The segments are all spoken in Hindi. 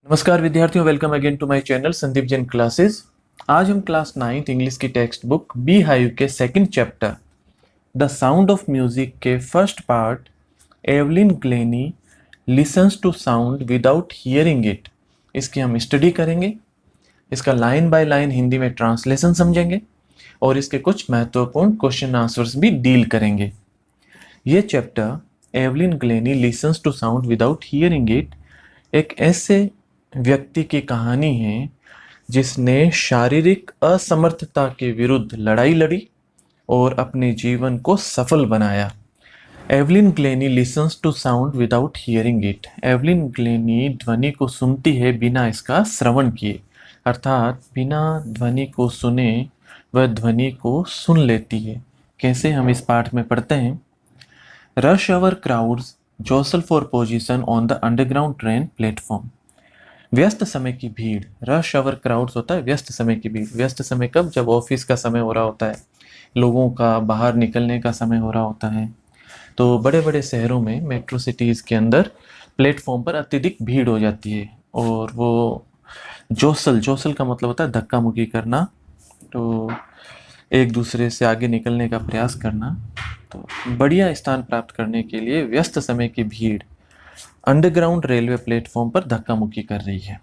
नमस्कार विद्यार्थियों, welcome again to my channel Sandeep Jain classes. आज हम क्लास 9th इंग्लिश की टेक्स्ट बुक बी हाइव के second chapter the sound of music के first part Evelyn Glennie listens to sound without hearing it, इसकी हम स्टडी करेंगे। इसका लाइन बाय लाइन हिंदी में ट्रांसलेशन समझेंगे और इसके कुछ महत्वपूर्ण क्वेश्चन आंसर्स भी डील करेंगे। ये chapter Evelyn Glennie listens to sound without hearing it एक ऐसे व्यक्ति की कहानी है जिसने शारीरिक असमर्थता के विरुद्ध लड़ाई लड़ी और अपने जीवन को सफल बनाया। Evelyn Glennie listens to sound without hearing it. Evelyn Glennie ध्वनि को सुनती है बिना इसका श्रवण किए, अर्थात बिना ध्वनि को सुने वह ध्वनि को सुन लेती है। कैसे, हम इस पाठ में पढ़ते हैं। Rush hour crowds jostle for position on the underground train platform. व्यस्त समय की भीड़, रश आवर क्राउड्स होता है व्यस्त समय की भीड़। व्यस्त समय कब? जब ऑफिस का समय हो रहा होता है, लोगों का बाहर निकलने का समय हो रहा होता है। तो बड़े बड़े शहरों में, मेट्रो सिटीज़ के अंदर प्लेटफॉर्म पर अत्यधिक भीड़ हो जाती है और वो जोसल का मतलब होता है धक्का मुक्की करना, तो एक दूसरे से आगे निकलने का प्रयास करना। तो बढ़िया स्थान प्राप्त करने के लिए व्यस्त समय की भीड़ अंडरग्राउंड रेलवे प्लेटफॉर्म पर धक्का मुक्की कर रही है।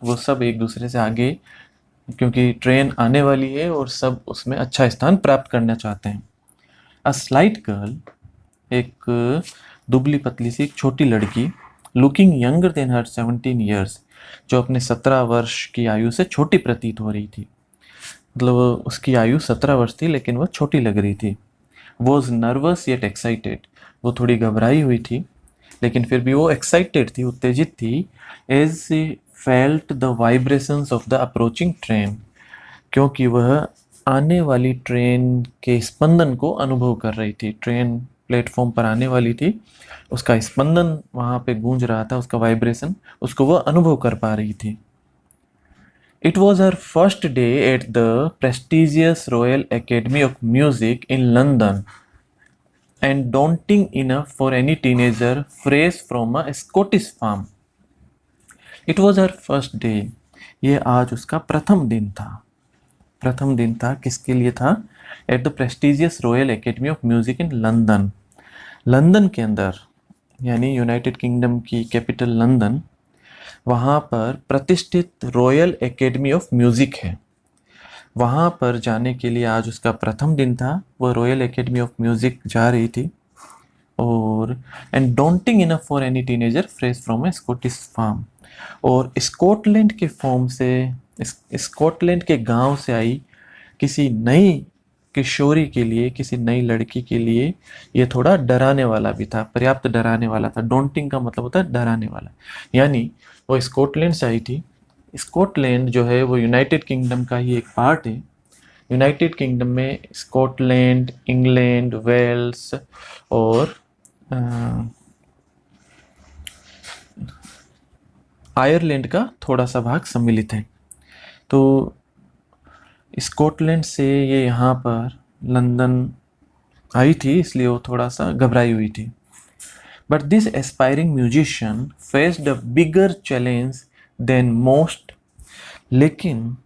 वो सब एक दूसरे से आगे, क्योंकि ट्रेन आने वाली है और सब उसमें अच्छा स्थान प्राप्त करना चाहते हैं। अ स्लाइट गर्ल, एक दुबली पतली सी एक छोटी लड़की, लुकिंग यंगर देन हर 17 ईयर्स, जो अपने 17 वर्ष की आयु से छोटी प्रतीत हो रही थी। मतलब उसकी आयु 17 वर्ष थी लेकिन वह छोटी लग रही थी। वॉज नर्वस येट एक्साइटेड, वो थोड़ी घबराई हुई थी लेकिन फिर भी वो एक्साइटेड थी, उत्तेजित थी। As she felt the vibrations of the approaching train, क्योंकि वह आने वाली ट्रेन के स्पंदन को अनुभव कर रही थी। ट्रेन प्लेटफॉर्म पर आने वाली थी, उसका स्पंदन वहाँ पे गूंज रहा था, उसका वाइब्रेशन, उसको वह अनुभव कर पा रही थी। It was her first day at the prestigious royal Academy of music in London and daunting enough for any teenager fresh from a Scottish farm. It was her first day. ये आज उसका प्रथम दिन था। प्रथम दिन था किसके लिए था? At the prestigious royal Academy of music in London. London के अंदर, यानी यूनाइटेड किंगडम की कैपिटल लंदन, वहाँ पर प्रतिष्ठित रॉयल एकेडमी ऑफ म्यूजिक है। वहाँ पर जाने के लिए आज उसका प्रथम दिन था। वह रॉयल एकेडमी ऑफ म्यूज़िक जा रही थी और and daunting enough for any teenager fresh from a Scottish farm, और स्कॉटलैंड के फॉर्म से, स्कॉटलैंड के गांव से आई किसी नई किशोरी के लिए, किसी नई लड़की के लिए ये थोड़ा डराने वाला भी था, पर्याप्त डराने वाला था। डॉन्टिंग का मतलब होता है डराने वाला, यानी वो स्कॉटलैंड से आई थी। स्कॉटलैंड जो है वो यूनाइटेड किंगडम का ही एक पार्ट है। यूनाइटेड किंगडम में स्कॉटलैंड, इंग्लैंड, वेल्स और आयरलैंड का थोड़ा सा भाग सम्मिलित है। तो स्कॉटलैंड से ये यहाँ पर लंदन आई थी, इसलिए वो थोड़ा सा घबराई हुई थी। But this aspiring musician faced a bigger challenge than most. लेकिन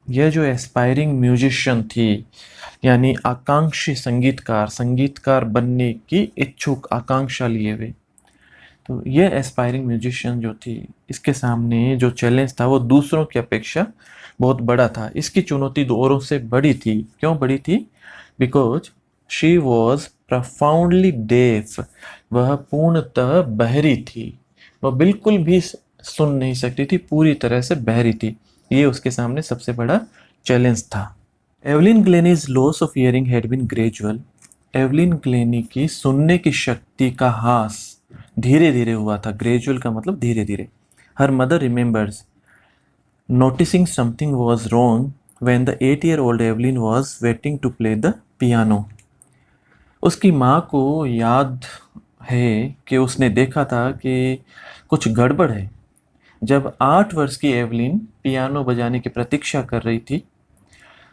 यह जो एस्पायरिंग म्यूजिशियन थी, यानी आकांक्षी संगीतकार, संगीतकार बनने की इच्छुक आकांक्षा लिए हुए, तो यह एस्पायरिंग म्यूजिशियन जो थी, इसके सामने जो चैलेंज था वो दूसरों की अपेक्षा बहुत बड़ा था। इसकी चुनौती औरों से बड़ी थी। क्यों बड़ी थी? बिकॉज शी वॉज प्रफाउंडली डेफ, वह पूर्णतः बहरी थी। वह बिल्कुल भी सुन नहीं सकती थी, पूरी तरह से बहरी थी। ये उसके सामने सबसे बड़ा चैलेंज था। Evelyn Glennie's loss of hearing had been gradual. Evelyn Glennie की सुनने की शक्ति का ह्रास धीरे धीरे हुआ था। ग्रेजुअल का मतलब धीरे धीरे। Her mother remembers noticing something was wrong when the 8-year-old Evelyn was waiting to play the piano. उसकी माँ को याद है कि उसने देखा था कि कुछ गड़बड़ है जब 8 वर्ष की एवलिन पियानो बजाने की प्रतीक्षा कर रही थी।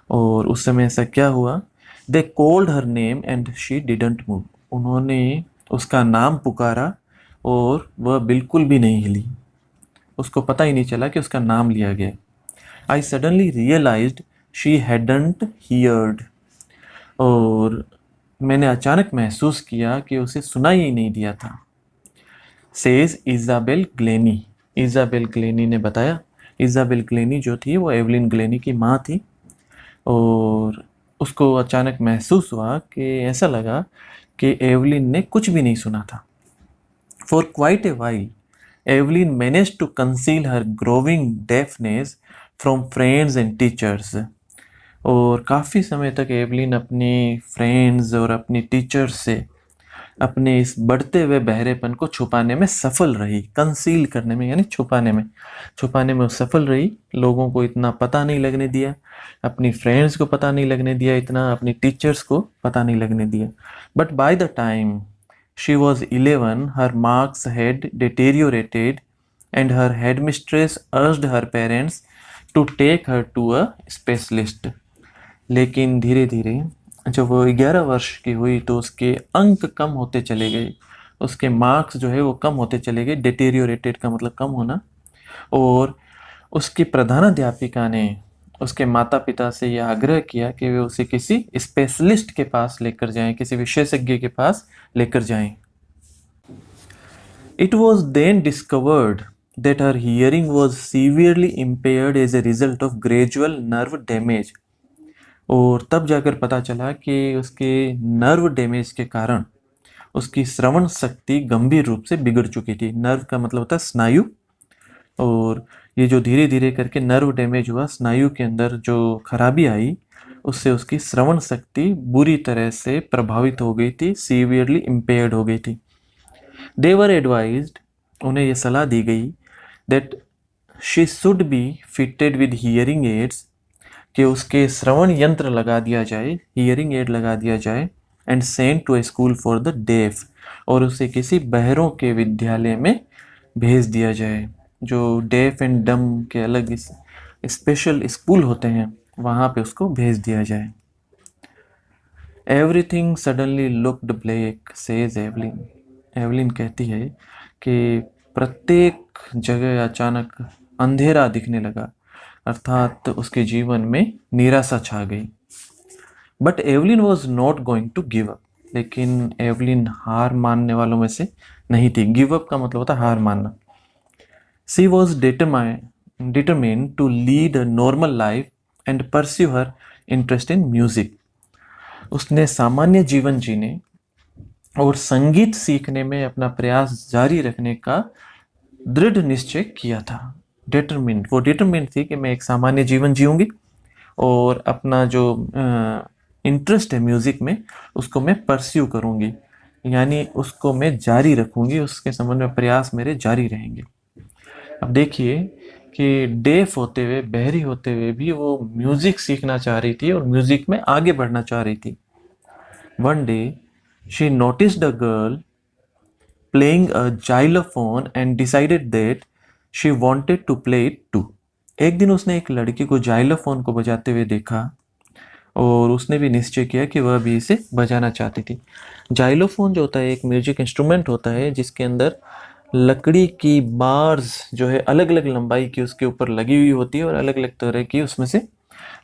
और उस समय ऐसा क्या हुआ? They called her name and she didn't move. उन्होंने उसका नाम पुकारा और वह बिल्कुल भी नहीं हिली। उसको पता ही नहीं चला कि उसका नाम लिया गया। I suddenly realized she hadn't heard, और मैंने अचानक महसूस किया कि उसे सुनाई ही नहीं दिया था। Says Isabel Glenny, Isabel Glenny ने बताया। इजाबेल ग्लेनी जो थी वो एवलिन ग्लेनी की माँ थी, और उसको अचानक महसूस हुआ कि ऐसा लगा कि एवलिन ने कुछ भी नहीं सुना था। For quite a while Evelyn manage to conceal her growing deafness from friends and teachers, और काफ़ी समय तक एवलिन अपनी फ्रेंड्स और अपनी टीचर्स से अपने इस बढ़ते हुए बहरेपन को छुपाने में सफल रही। कंसील करने में यानी छुपाने में वो सफल रही। लोगों को इतना पता नहीं लगने दिया, अपनी फ्रेंड्स को पता नहीं लगने दिया, इतना अपनी टीचर्स को पता नहीं लगने दिया। But by the time she was 11 her marks had deteriorated and her headmistress urged her parents to take her to a specialist. लेकिन धीरे धीरे जब वो 11 वर्ष की हुई तो उसके अंक कम होते चले गए, उसके मार्क्स जो है वो कम होते चले गए। डिटेरियोरेटेड का मतलब कम होना। और उसकी प्रधानाध्यापिका ने उसके माता पिता से यह आग्रह किया कि वे उसे किसी स्पेशलिस्ट के पास लेकर जाएं, किसी विशेषज्ञ के पास लेकर जाएं। It was then discovered that her hearing was severely impaired as a result of gradual nerve damage, और तब जाकर पता चला कि उसके नर्व डैमेज के कारण उसकी श्रवण शक्ति गंभीर रूप से बिगड़ चुकी थी। नर्व का मतलब होता है स्नायु, और ये जो धीरे धीरे करके नर्व डैमेज हुआ, स्नायु के अंदर जो खराबी आई, उससे उसकी श्रवण शक्ति बुरी तरह से प्रभावित हो गई थी, सीवियरली इम्पेयर्ड हो गई थी। दे वर एडवाइज्ड, उन्हें यह सलाह दी गई that she should be fitted with hearing aids, कि उसके श्रवण यंत्र लगा दिया जाए, हियरिंग एड लगा दिया जाए, and sent to a school for the deaf, और उसे किसी बहरों के विद्यालय में भेज दिया जाए। जो डेफ एंड डम के अलग स्पेशल स्कूल होते हैं वहाँ पे उसको भेज दिया जाए। Everything suddenly looked black says Evelyn, Evelyn कहती है कि प्रत्येक जगह अचानक अंधेरा दिखने लगा, अर्थात उसके जीवन में निराशा छा गई। But Evelyn was not going to give up, लेकिन एवलिन हार मानने वालों में से नहीं थी। गिव अप का मतलब होता है हार मानना। She was determined to lead a normal life and pursue her interest in music. उसने सामान्य जीवन जीने और संगीत सीखने में अपना प्रयास जारी रखने का दृढ़ निश्चय किया था। डिटरमिन्ड, वो डिटरमिन्ड थी कि मैं एक सामान्य जीवन जीऊंगी और अपना जो इंटरेस्ट है म्यूज़िक में उसको मैं परस्यू करूंगी, यानी उसको मैं जारी रखूंगी, उसके संबंध में प्रयास मेरे जारी रहेंगे। अब देखिए कि डेफ होते हुए, बहरी होते हुए भी वो म्यूज़िक सीखना चाह रही थी और म्यूज़िक में आगे बढ़ना चाह रही थी। One day she noticed a girl playing a xylophone and decided that she wanted to play it too. एक दिन उसने एक लड़की को जाइलोफोन को बजाते हुए देखा और उसने भी निश्चय किया कि वह भी इसे बजाना चाहती थी। जाइलोफोन जो होता है एक म्यूजिक इंस्ट्रूमेंट होता है जिसके अंदर लकड़ी की बार्स जो है अलग अलग लंबाई की उसके ऊपर लगी हुई होती है और अलग अलग तरह की उसमें से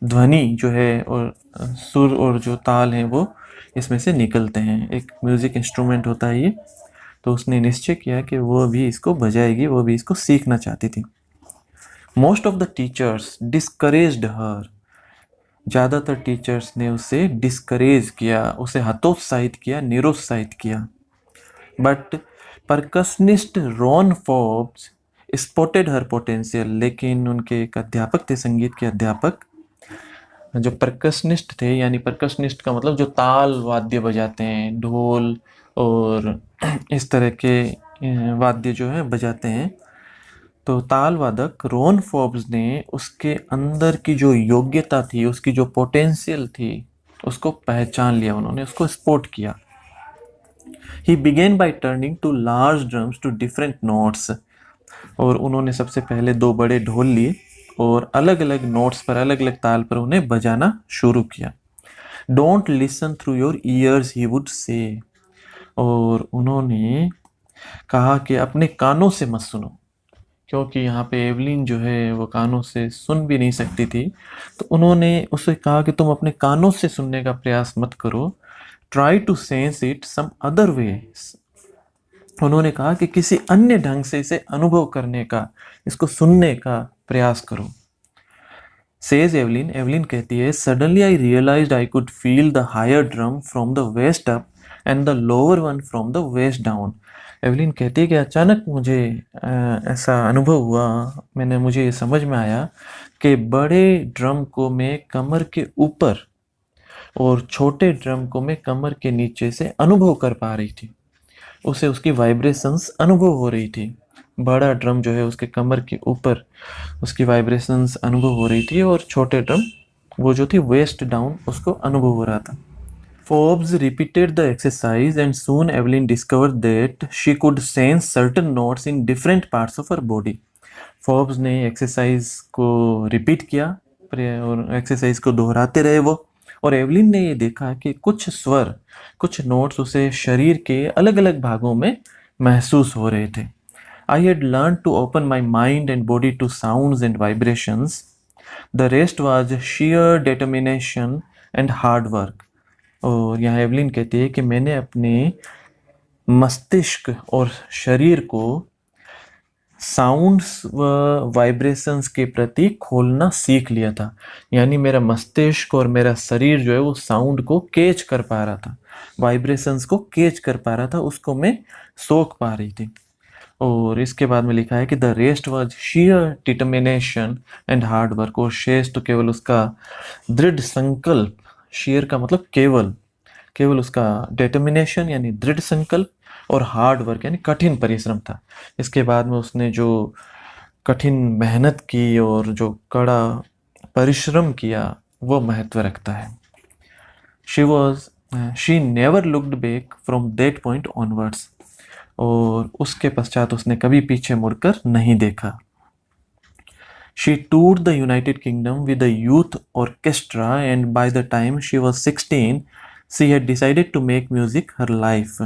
ध्वनि जो है और सुर और जो ताल हैं वो इसमें से निकलते हैं। एक म्यूजिक इंस्ट्रूमेंट होता है ये। तो उसने निश्चय किया कि वो भी इसको बजाएगी, वो भी इसको सीखना चाहती थी। Most of the teachers discouraged her, ज़्यादातर टीचर्स ने उसे डिस्करेज किया, उसे हतोत्साहित किया, निरुत्साहित किया। But percussionist Ron Forbes spotted her potential, लेकिन उनके एक अध्यापक थे, संगीत के अध्यापक, जो परकशनिस्ट थे, यानी परकशनिस्ट का मतलब जो ताल वाद्य बजाते हैं, ढोल और इस तरह के वाद्य जो है बजाते हैं। तो ताल वादक रॉन फोर्ब्स ने उसके अंदर की जो योग्यता थी, उसकी जो पोटेंशियल थी, उसको पहचान लिया, उन्होंने उसको स्पॉट किया। He began by turning two large drums to different notes, और उन्होंने सबसे पहले 2 बड़े ढोल लिए और अलग अलग नोट्स पर, अलग अलग ताल पर उन्हें बजाना शुरू किया। Don't listen through your years he would say, और उन्होंने कहा कि अपने कानों से मत सुनो, क्योंकि यहाँ पे एवलिन जो है वो कानों से सुन भी नहीं सकती थी, तो उन्होंने उसे कहा कि तुम अपने कानों से सुनने का प्रयास मत करो, try to sense it some other way. उन्होंने कहा कि किसी अन्य ढंग से इसे अनुभव करने का, इसको सुनने का प्रयास करो। सेज एवलिन, एवलिन कहती है, suddenly I realized I could feel the higher drum from the waist up and the lower one from the waist down. Evelyn कहती है कि अचानक मुझे ऐसा अनुभव हुआ, मुझे ये समझ में आया कि बड़े ड्रम को मैं कमर के ऊपर और छोटे ड्रम को मैं कमर के नीचे से अनुभव कर पा रही थी। उसे उसकी वाइब्रेशंस अनुभव हो रही थी। बड़ा ड्रम जो है उसके कमर के ऊपर उसकी वाइब्रेशंस अनुभव हो रही थी, और छोटे ड्रम वो जो थी वेस्ट डाउन उसको अनुभव हो रहा था। Forbes repeated the exercise and soon Evelyn discovered that she could sense certain notes in different parts of her body. Forbes ने एक्सरसाइज को रिपीट किया और एक्सरसाइज को दोहराते रहे वो, और एवलिन ने ये देखा कि कुछ स्वर, कुछ नोट्स उसे शरीर के अलग अलग भागों में महसूस हो रहे थे। I had learned to open my mind and body to sounds and vibrations. The rest was sheer determination and hard work. और यहाँ एवलिन कहती है कि मैंने अपने मस्तिष्क और शरीर को साउंड्स व वाइब्रेशंस के प्रति खोलना सीख लिया था। यानी मेरा मस्तिष्क और मेरा शरीर जो है वो साउंड को कैच कर पा रहा था, वाइब्रेशंस को कैच कर पा रहा था, उसको मैं सोख पा रही थी। और इसके बाद में लिखा है कि the rest was shear determination and hard work. और शेष तो केवल उसका दृढ़ संकल्प, शेयर का मतलब केवल, केवल उसका डिटर्मिनेशन यानी दृढ़ संकल्प, और हार्ड वर्क यानी कठिन परिश्रम था। इसके बाद में उसने जो कठिन मेहनत की और जो कड़ा परिश्रम किया वो महत्व रखता है। She never looked back from that point onwards. और उसके पश्चात उसने कभी पीछे मुड़कर नहीं देखा। She toured the United Kingdom with a youth orchestra, and by the time she was 16, she had decided to make music her life.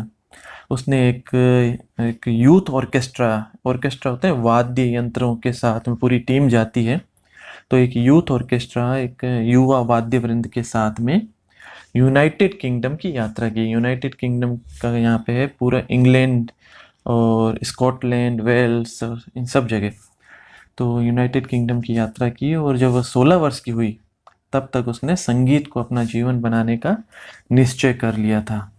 उसने एक यूथ ऑर्केस्ट्रा होते हैं वाद्य यंत्रों के साथ में, पूरी टीम जाती है, तो एक यूथ ऑर्केस्ट्रा, एक युवा वाद्य वृंद के साथ में यूनाइटेड किंगडम की यात्रा की। यूनाइटेड किंगडम का यहाँ पे है पूरा इंग्लैंड और स्कॉटलैंड, वेल्स, इन सब जगह। तो यूनाइटेड किंगडम की यात्रा की, और जब वह 16 वर्ष की हुई तब तक उसने संगीत को अपना जीवन बनाने का निश्चय कर लिया था।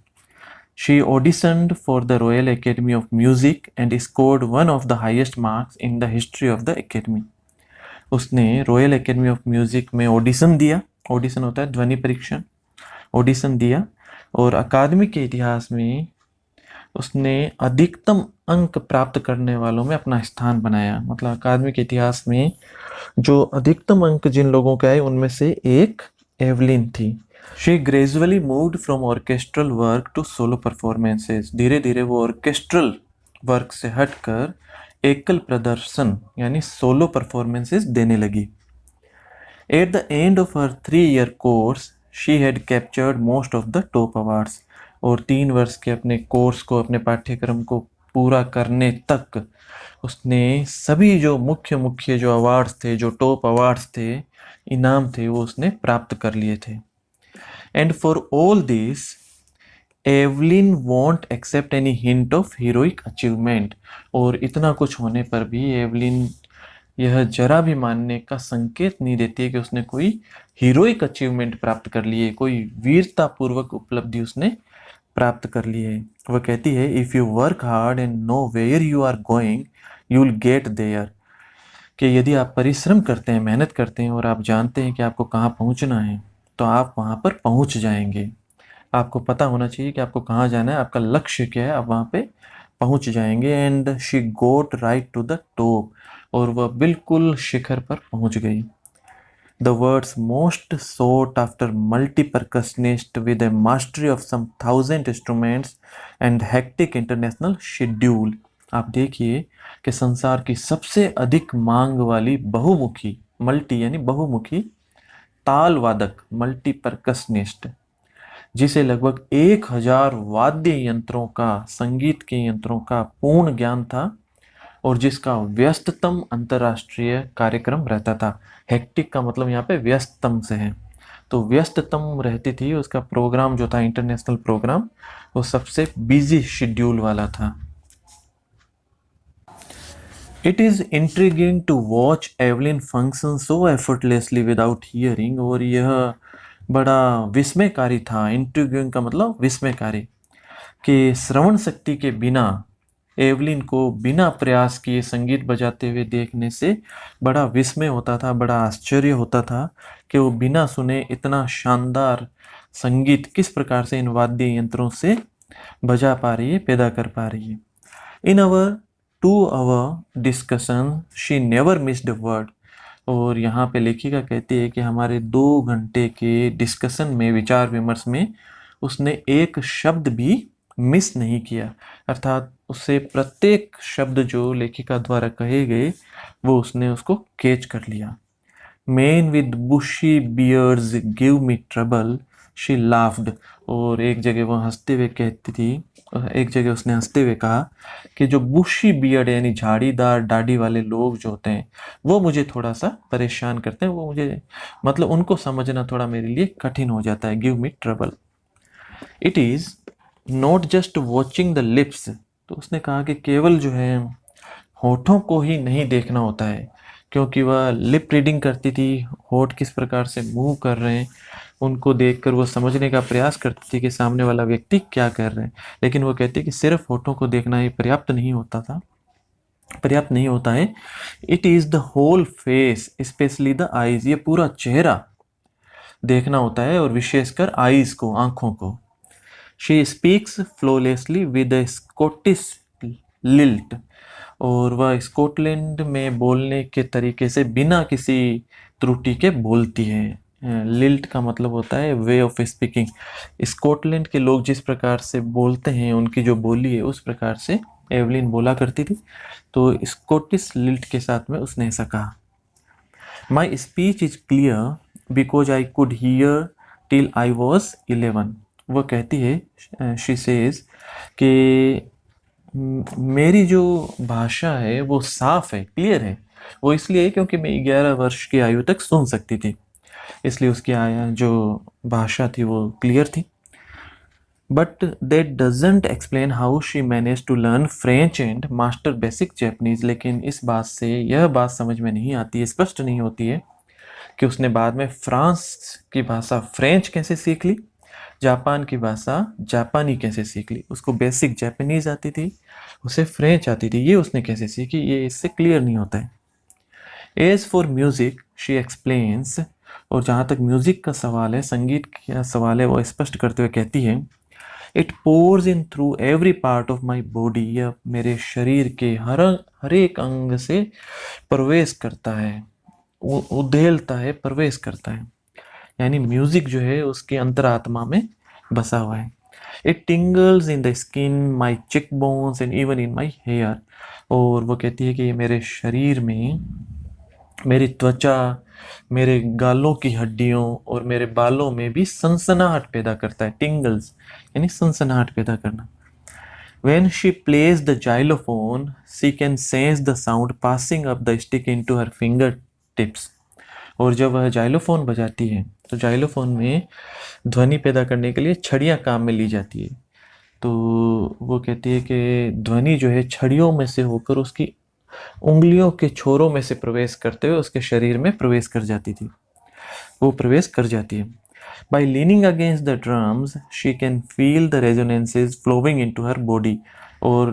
She auditioned for the Royal Academy of Music and scored one of the highest marks in the history of the Academy. उसने रॉयल एकेडमी ऑफ म्यूजिक में ऑडिशन दिया। ऑडिशन होता है ध्वनि परीक्षण। ऑडिशन दिया और अकादमी के इतिहास में उसने अधिकतम अंक प्राप्त करने वालों में अपना स्थान बनाया। मतलब अकादमी के इतिहास में जो अधिकतम अंक जिन लोगों का है उनमें से एक एवलिन थी। She gradually moved from orchestral work to solo performances. धीरे धीरे वो ऑर्केस्ट्रल वर्क से हटकर एकल प्रदर्शन यानी सोलो परफॉर्मेंसेस देने लगी। At the end of her 3-year course, she had captured most of the top awards. और 3 वर्ष के अपने कोर्स को, अपने पाठ्यक्रम को पूरा करने तक उसने सभी जो मुख्य मुख्य जो अवार्ड्स थे, जो टॉप अवार्ड्स थे, इनाम थे, वो उसने प्राप्त कर लिए थे। And for all this, Evelyn won't accept any hint of heroic achievement. और इतना कुछ होने पर भी एवलिन यह जरा भी मानने का संकेत नहीं देती है कि उसने कोई हीरोइक अचीवमेंट प्राप्त कर ली है, कोई वीरता पूर्वक उपलब्धि उसने प्राप्त कर ली है। वह कहती है, if you work hard and know where you are going you will get there. कि यदि आप परिश्रम करते हैं, मेहनत करते हैं और आप जानते हैं कि आपको कहाँ पहुँचना है, तो आप वहाँ पर पहुँच जाएंगे। आपको पता होना चाहिए कि आपको कहाँ जाना है, आपका लक्ष्य क्या है, आप वहाँ पे पहुँच जाएंगे। And she got right to the top. और वह बिल्कुल शिखर पर पहुँच गई। The world's most sought after multi-percussionist with a mastery of some 1000 instruments and hectic international schedule. आप देखिए कि संसार की सबसे अधिक मांग वाली बहुमुखी, मल्टी यानी बहुमुखी ताल वादक, मल्टी परकसनिस्ट, जिसे लगभग 1000 वाद्य यंत्रों का, संगीत के यंत्रों का पूर्ण ज्ञान था, और जिसका व्यस्ततम अंतर्राष्ट्रीय कार्यक्रम रहता था। हेक्टिक का मतलब यहाँ पे व्यस्ततम से है, तो व्यस्ततम रहती थी। उसका प्रोग्राम जो था, इंटरनेशनल प्रोग्राम, वो सबसे बिजी शेड्यूल वाला था। It is intriguing to watch Evelyn function so effortlessly without hearing। और यह बड़ा विस्मयकारी था। इंट्रिगिंग का मतलब विस्मयकारी, कि श्रवण शक्ति के बिना एवलिन को बिना प्रयास किए संगीत बजाते हुए देखने से बड़ा विस्मय होता था, बड़ा आश्चर्य होता था कि वो बिना सुने इतना शानदार संगीत किस प्रकार से इन वाद्य यंत्रों से बजा पा रही है, पैदा कर पा रही है। इन अवर 2 hour discussion she never missed a word. और यहाँ पे लेखिका कहती है कि हमारे 2 घंटे के डिस्कशन में, विचार विमर्श में, उसने एक शब्द भी मिस नहीं किया। अर्थात उससे प्रत्येक शब्द जो लेखिका द्वारा कहे गए वो उसने उसको कैच कर लिया। Man with bushy beards give me trouble she laughed. और एक जगह वो हंसते हुए कहती थी, एक जगह उसने हंसते हुए कहा कि जो बुशी बियर्ड यानी झाड़ीदार दाढ़ी वाले लोग जो होते हैं वो मुझे थोड़ा सा परेशान करते हैं, वो मुझे मतलब उनको समझना थोड़ा मेरे लिए कठिन हो जाता है। Give me trouble. It is not just watching the lips. तो उसने कहा कि केवल जो है होठों को ही नहीं देखना होता है, क्योंकि वह लिप रीडिंग करती थी, होठ किस प्रकार से मूव कर रहे हैं उनको देखकर वो समझने का प्रयास करती थी कि सामने वाला व्यक्ति क्या कर रहे हैं। लेकिन वो कहती है कि सिर्फ होठों को देखना ही पर्याप्त नहीं होता है। It is the whole face specially the eyes. ये पूरा चेहरा देखना होता है, और विशेषकर आईज को, आंखों को। She speaks flawlessly with a Scottish lilt. और वह स्कॉटलैंड में बोलने के तरीके से बिना किसी त्रुटि के बोलती है। लिल्ट का मतलब होता है वे ऑफ स्पीकिंग। स्कॉटलैंड के लोग जिस प्रकार से बोलते हैं, उनकी जो बोली है, उस प्रकार से एवलिन बोला करती थी। तो स्कॉटिश लिल्ट के साथ में उसने ऐसा कहा। My speech is clear because I could hear till I was 11। वो कहती है, शी सेज, कि मेरी जो भाषा है वो साफ है, क्लियर है। वो इसलिए क्योंकि मैं 11 वर्ष की आयु तक सुन सकती थी, इसलिए उसकी जो भाषा थी वो क्लियर थी। But that doesn't explain how she manage to learn French and master basic Japanese. लेकिन इस बात से यह बात समझ में नहीं आती है, स्पष्ट नहीं होती है कि उसने बाद में फ्रांस की भाषा फ्रेंच कैसे सीख ली, जापान की भाषा जापानी कैसे सीख ली। उसको बेसिक जापानीज आती थी, उसे फ्रेंच आती थी, ये उसने कैसे सीखी, ये इससे क्लियर नहीं होता है। As for music she explains. और जहाँ तक म्यूजिक का सवाल है, संगीत का सवाल है, वो स्पष्ट करते हुए कहती है, it pores in through every part of my body. यह मेरे शरीर के हर एक अंग से प्रवेश करता है, उधेलता है, प्रवेश करता है। यानी म्यूजिक जो है उसकी अंतरात्मा में बसा हुआ है। It tingles in the skin, my cheek bones and even in my hair. और वो कहती है कि ये मेरे शरीर में, मेरी त्वचा, मेरे गालों की हड्डियों और मेरे बालों में भी सनसनाहट पैदा करता है। टिंगल्स यानी सनसनाहट पैदा करना। When she plays the xylophone, she can sense the sound passing up the stick into her fingertips। और जब वह जाइलोफोन बजाती है तो जाइलोफोन में ध्वनि पैदा करने के लिए छड़ियाँ काम में ली जाती है। तो वो कहती है कि ध्वनि जो है छड़ियों में से होकर उसकी उंगलियों के छोरों में से प्रवेश करते हुए उसके शरीर में प्रवेश कर जाती थी, वो प्रवेश कर जाती है। By leaning against the drums, she can feel the resonances flowing into her body। और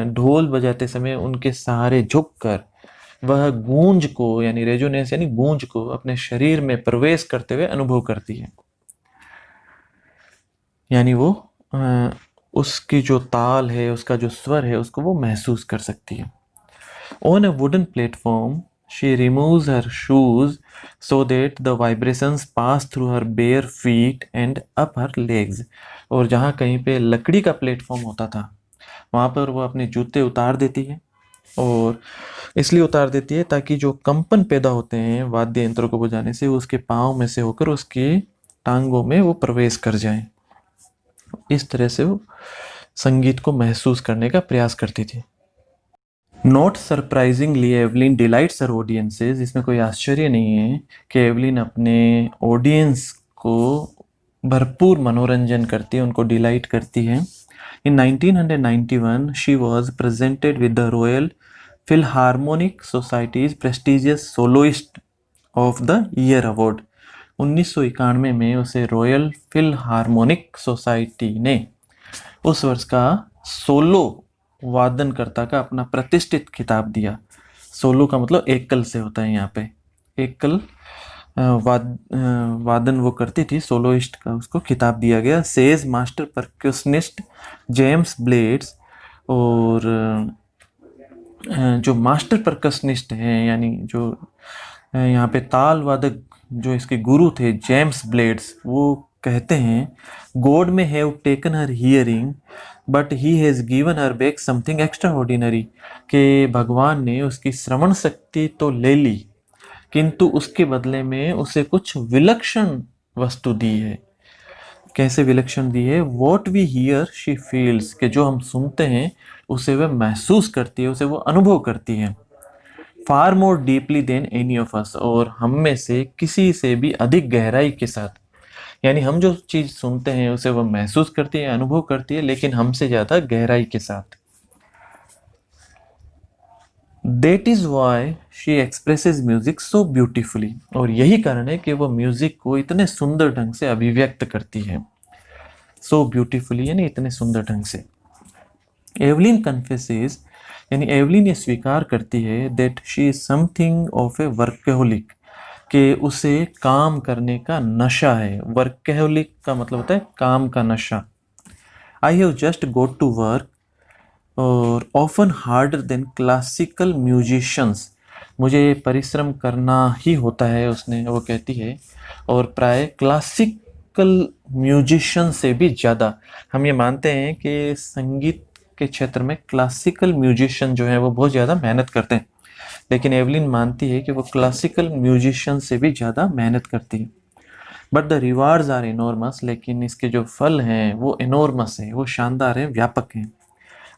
ढोल बजाते समय उनके सहारे झुककर वह गूंज को, यानी रेजोनेंस यानी गूंज को, अपने शरीर में प्रवेश करते हुए अनुभव करती है। यानी वो उसकी जो ताल है, उसका जो स्वर है, उसको वो महसूस कर सकती है। On a wooden platform, she removes her shoes so that the vibrations pass through her bare feet and up her legs। और जहाँ कहीं पे लकड़ी का प्लेटफॉर्म होता था वहाँ पर वो अपने जूते उतार देती है, और इसलिए उतार देती है ताकि जो कंपन पैदा होते हैं वाद्य यंत्रों को बजाने से, उसके पाँव में से होकर उसके टांगों में वो प्रवेश कर जाए। इस तरह से वो संगीत को महसूस करने का प्रयास करती थी। Not surprisingly Evelyn delights her audiences, इसमें कोई आश्चर्य नहीं है कि एवलिन अपने ऑडियंस को भरपूर मनोरंजन करती है, उनको डिलाइट करती है। इन 1991 she was presented with the royal Philharmonic societies prestigious soloist of the year award. 1991 में उसे रॉयल फिलहार्मोनिक सोसाइटी ने उस वर्ष का सोलो वादनकर्ता का अपना प्रतिष्ठित खिताब दिया। सोलो का मतलब एकल से होता है, यहाँ पे एकल वादन वो करती थी, सोलोइस्ट का उसको खिताब दिया गया। सेज मास्टर परक्यूशनिस्ट जेम्स ब्लेड्स, और जो मास्टर परकशनिस्ट हैं यानी जो यहाँ पे ताल वादक जो इसके गुरु थे जेम्स ब्लेड्स, वो कहते हैं गॉड में have taken her hearing but he has given her back something extra ordinary, कि भगवान ने उसकी श्रवण शक्ति तो ले ली किंतु उसके बदले में उसे कुछ विलक्षण वस्तु दी है। कैसे विलक्षण दी है? What we hear she feels, कि जो हम सुनते हैं उसे वह महसूस करती है, उसे वो अनुभव करती है। Far more deeply than any of us, और हम में से किसी से भी अधिक गहराई के साथ, यानी हम जो चीज सुनते हैं उसे वह महसूस करती है, अनुभव करती है, लेकिन हमसे ज्यादा गहराई के साथ। That is why she expresses music so beautifully, और यही कारण है कि वो म्यूजिक को इतने सुंदर ढंग से अभिव्यक्त करती है। So beautifully यानी इतने सुंदर ढंग से। एवलिन कन्फेसेस, यानी एवलिन ये स्वीकार करती है that she is something of a workaholic, कि उसे काम करने का नशा है। वर्कहोलिक का मतलब होता है काम का नशा। I have just got to work और often harder than classical musicians, मुझे परिश्रम करना ही होता है, उसने वो कहती है, और प्राय क्लासिकल म्यूजिशियन से भी ज़्यादा। हम ये मानते हैं कि संगीत के क्षेत्र में क्लासिकल म्यूजिशियन जो है वो बहुत ज़्यादा मेहनत करते हैं, लेकिन एवलिन मानती है कि वो क्लासिकल म्यूजिशियन से भी ज़्यादा मेहनत करती है। But the rewards are enormous, लेकिन इसके जो फल हैं वो इनॉर्मस हैं, वो शानदार हैं, व्यापक हैं।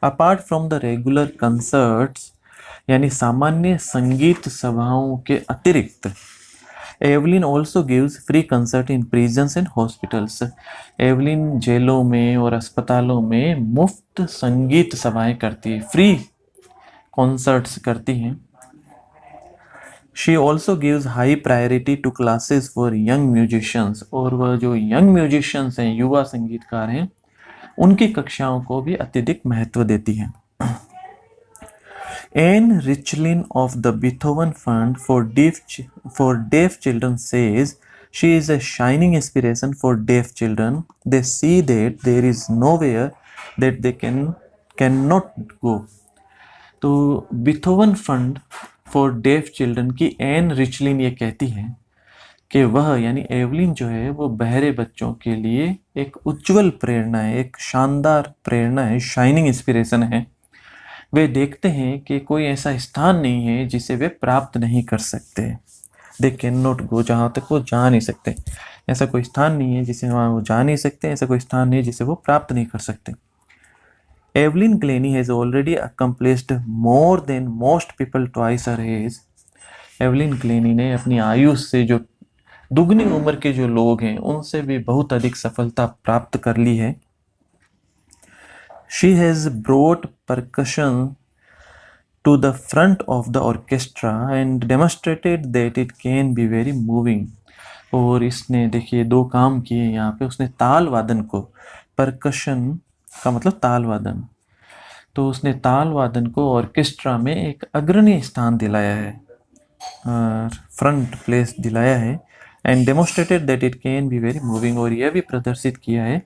Apart from the regular concerts, यानी सामान्य संगीत सभाओं के अतिरिक्त, Evelyn also gives free concert in prisons and hospitals. Evelyn जेलों में और अस्पतालों में मुफ्त संगीत सभाएं करती है, फ्री कॉन्सर्ट्स करती हैं। She also gives high priority to classes for young musicians, और वह जो यंग म्यूजिशियंस हैं, युवा संगीतकार हैं, उनकी कक्षाओं को भी अत्यधिक महत्व देती है। Ann Richlin of the Beethoven Fund for def Children says she is a shining inspiration for def children, they see that there is nowhere that they can not go. तो Beethoven Fund for def Children की एन रिचलिन ये कहती है कि वह यानी एवलिन जो है वो बहरे बच्चों के लिए एक उज्जवल प्रेरणा है, एक शानदार प्रेरणा है, शाइनिंग इंस्पिरेशन है। वे देखते हैं कि कोई ऐसा स्थान नहीं है जिसे वे प्राप्त नहीं कर सकते। दे कैन नॉट गो, जहाँ तक वो जा नहीं सकते, ऐसा कोई स्थान नहीं है जिसे वहाँ वो जा नहीं सकते, ऐसा कोई स्थान नहीं है जिसे वो प्राप्त नहीं कर सकते। Evelyn Glennie has already accomplished more than most people twice her age. Evelyn Glennie ने अपनी आयु से जो दुगनी उम्र के जो लोग हैं उनसे भी बहुत अधिक सफलता प्राप्त कर ली है। She has brought percussion to the front of the orchestra and demonstrated that it can be very moving. और इसने देखिए दो काम किए यहाँ पे, उसने ताल वादन को, परकशन का मतलब ताल वादन, तो उसने ताल वादन को ऑर्केस्ट्रा में एक अग्रणी स्थान दिलाया है, फ्रंट प्लेस दिलाया है। And demonstrated that it can be very moving, और यह भी प्रदर्शित किया है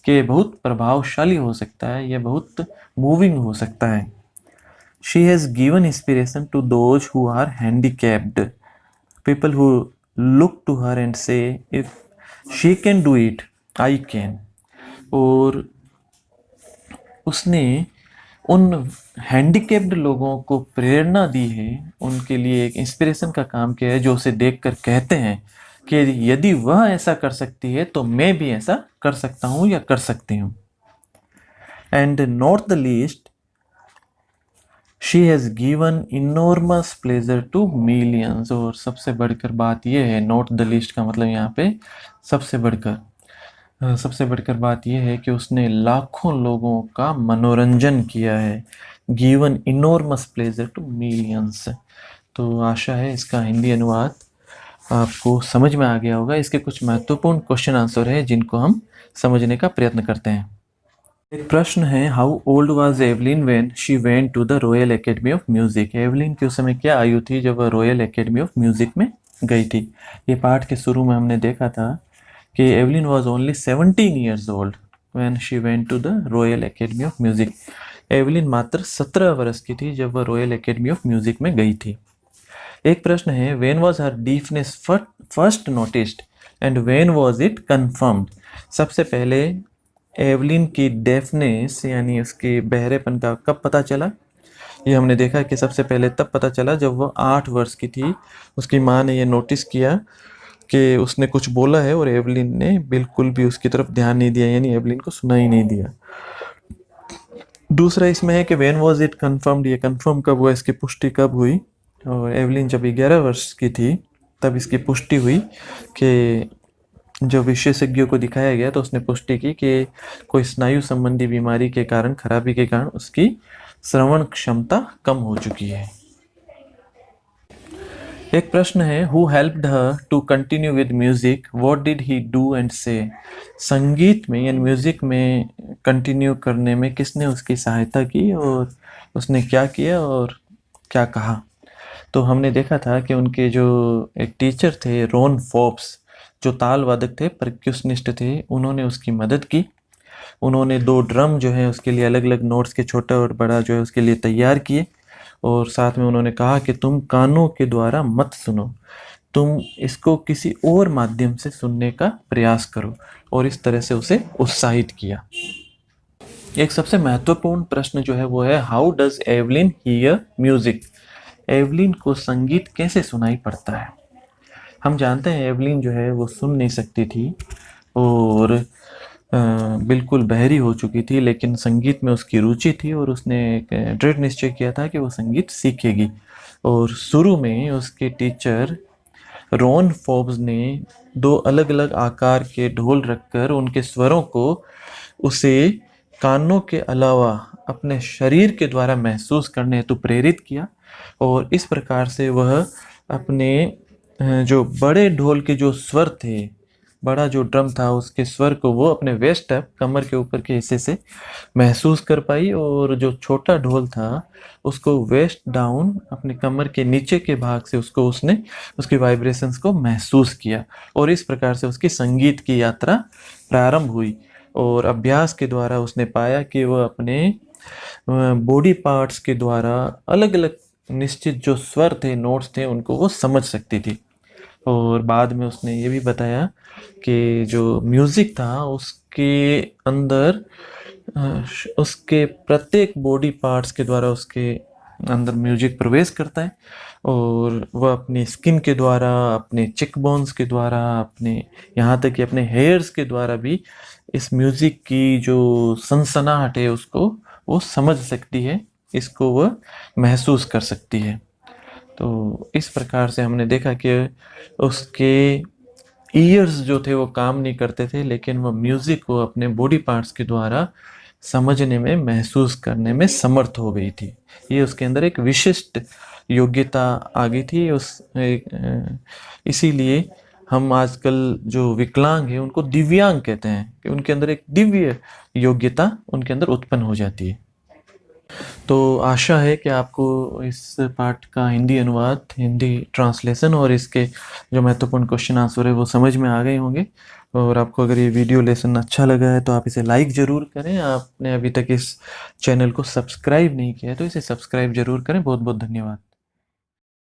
कि बहुत प्रभावशाली हो सकता है, यह बहुत मूविंग हो सकता है। She has given inspiration to those who are handicapped, people who look to her and say if she can do it I can. और उसने उन हैंडीकैप्ड लोगों को प्रेरणा दी है, उनके लिए एक इंस्पिरेशन का काम किया है, जो उसे देखकर कहते हैं कि यदि वह ऐसा कर सकती है तो मैं भी ऐसा कर सकता हूँ या कर सकती हूँ। And not the least she has given enormous pleasure to millions, और सबसे बढ़कर बात यह है, नॉट द लीस्ट का मतलब यहाँ पे सबसे बढ़कर बात यह है कि उसने लाखों लोगों का मनोरंजन किया है। Given enormous pleasure to millions. तो आशा है इसका हिंदी अनुवाद आपको समझ में आ गया होगा। इसके कुछ महत्वपूर्ण क्वेश्चन आंसर है जिनको हम समझने का प्रयत्न करते हैं। एक प्रश्न है, how old was Evelyn when she went to the Royal Academy of Music. Evelyn की उस समय क्या आयु थी जब वह रॉयल एकेडमी ऑफ म्यूजिक में गई थी। ये पाठ के शुरू में हमने देखा था कि Evelyn was only 17 years old when she went to the Royal Academy of Music. Evelyn मात्र 17 वर्ष की थी जब वह रॉयल एकेडमी ऑफ म्यूजिक में गई थी। एक प्रश्न है, when was her deafness first noticed and when was it confirmed. सबसे पहले एवलिन की डेफनेस यानी उसके बहरेपन का कब पता चला। ये हमने देखा कि सबसे पहले तब पता चला जब वो 8 वर्ष की थी। उसकी माँ ने ये नोटिस किया कि उसने कुछ बोला है और एवलिन ने बिल्कुल भी उसकी तरफ ध्यान नहीं दिया, यानी एवलिन को सुना ही नहीं दिया। दूसरा इसमें है कि व्हेन वाज इट कंफर्म्ड, ये कंफर्म कब हुआ, इसकी पुष्टि कब हुई। और एवलिन जब 11 वर्ष की थी तब इसकी पुष्टि हुई कि जो विशेषज्ञों को दिखाया गया तो उसने पुष्टि की कि कोई स्नायु संबंधी बीमारी के कारण, खराबी के कारण उसकी श्रवण क्षमता कम हो चुकी है। एक प्रश्न है, who helped her to continue with music, what did he do and say. संगीत में यानी म्यूजिक में कंटिन्यू करने में किसने उसकी सहायता की और उसने क्या किया और क्या कहा। तो हमने देखा था कि उनके जो एक टीचर थे रॉन फोर्ब्स, जो ताल वादक थे, परक्यूशनिस्ट थे, उन्होंने उसकी मदद की। उन्होंने 2 ड्रम जो है उसके लिए अलग अलग नोट्स के छोटा और बड़ा जो है उसके लिए तैयार किए, और साथ में उन्होंने कहा कि तुम कानों के द्वारा मत सुनो, तुम इसको किसी और माध्यम से सुनने का प्रयास करो, और इस तरह से उसे उत्साहित किया। एक सबसे महत्वपूर्ण प्रश्न जो है वो है, how does Evelyn here music. Evelyn को संगीत कैसे सुनाई पड़ता है। हम जानते हैं एवलिन जो है वो सुन नहीं सकती थी और बिल्कुल बहरी हो चुकी थी, लेकिन संगीत में उसकी रुचि थी और उसने एक दृढ़ निश्चय किया था कि वो संगीत सीखेगी। और शुरू में उसके टीचर रॉन फोर्ब्स ने 2 अलग अलग आकार के ढोल रखकर उनके स्वरों को उसे कानों के अलावा अपने शरीर के द्वारा महसूस करने हेतु प्रेरित किया, और इस प्रकार से वह अपने जो बड़े ढोल के जो स्वर थे, बड़ा जो ड्रम था उसके स्वर को वो अपने वेस्ट अप कमर के ऊपर के हिस्से से महसूस कर पाई, और जो छोटा ढोल था उसको वेस्ट डाउन अपने कमर के नीचे के भाग से उसने उसकी वाइब्रेशंस को महसूस किया, और इस प्रकार से उसकी संगीत की यात्रा प्रारंभ हुई। और अभ्यास के द्वारा उसने पाया कि वह अपने बॉडी पार्ट्स के द्वारा अलग अलग निश्चित जो स्वर थे, नोट्स थे, उनको वो समझ सकती थी। और बाद में उसने ये भी बताया कि जो म्यूज़िक था उसके अंदर उसके प्रत्येक बॉडी पार्ट्स के द्वारा उसके अंदर म्यूजिक प्रवेश करता है, और वह अपनी स्किन के द्वारा, अपने चिक बोन्स के द्वारा, अपने यहाँ तक कि अपने हेयर्स के द्वारा भी इस म्यूज़िक की जो सनसनाहट है उसको वो समझ सकती है, इसको वह महसूस कर सकती है। तो इस प्रकार से हमने देखा कि उसके ईयर्स जो थे वो काम नहीं करते थे, लेकिन वह म्यूज़िक को अपने बॉडी पार्ट्स के द्वारा समझने में, महसूस करने में समर्थ हो गई थी। ये उसके अंदर एक विशिष्ट योग्यता आ गई थी। इसीलिए हम आजकल जो विकलांग हैं उनको दिव्यांग कहते हैं, कि उनके अंदर एक दिव्य योग्यता उनके अंदर उत्पन्न हो जाती है। तो आशा है कि आपको इस पाठ का हिंदी अनुवाद, हिंदी ट्रांसलेशन और इसके जो महत्वपूर्ण क्वेश्चन आंसर है वो समझ में आ गए होंगे। और आपको अगर ये वीडियो लेसन अच्छा लगा है तो आप इसे लाइक ज़रूर करें। आपने अभी तक इस चैनल को सब्सक्राइब नहीं किया है तो इसे सब्सक्राइब ज़रूर करें। बहुत बहुत धन्यवाद।